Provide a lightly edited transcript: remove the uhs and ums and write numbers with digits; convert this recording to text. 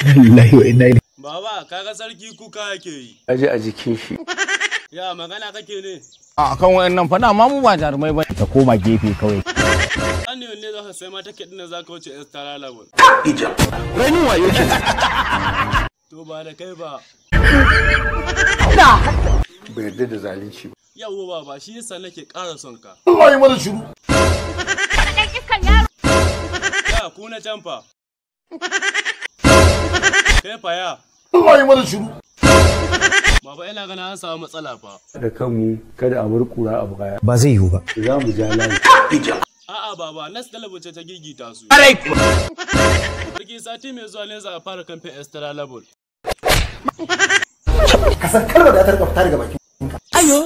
Wallahi wa inna ilaihi. Baba, kaga sarki kuka yake yi. Aje a jikin shi. Ya magana kake ne? A kan wayannan fa na ma mu ba jarumai ba. Ta koma gefe kawai. An ne za ka sai mata kiɗin da za ka wuce extra level. Ija. Rainin wayo ke. To ba da kai ba. Bai yarda da zalunci ba. Yawwa baba, shi yasa nake ƙara son ka. Allah ya mana shiru. Ya ku na can fa. Kai fa ya. Allah ya mana shiru. Baba ina gana an samu matsala fa. Da kanmu kada a bar kura a baya. Ba zai yiwu ba. Za mu ja layi. Ija. A'a baba, nas ce ta gigita su. Sarki sati mai zuwa ne za a fara kamfen extra level. Ka san kalmar da ta rika fita daga bakin. Ayo.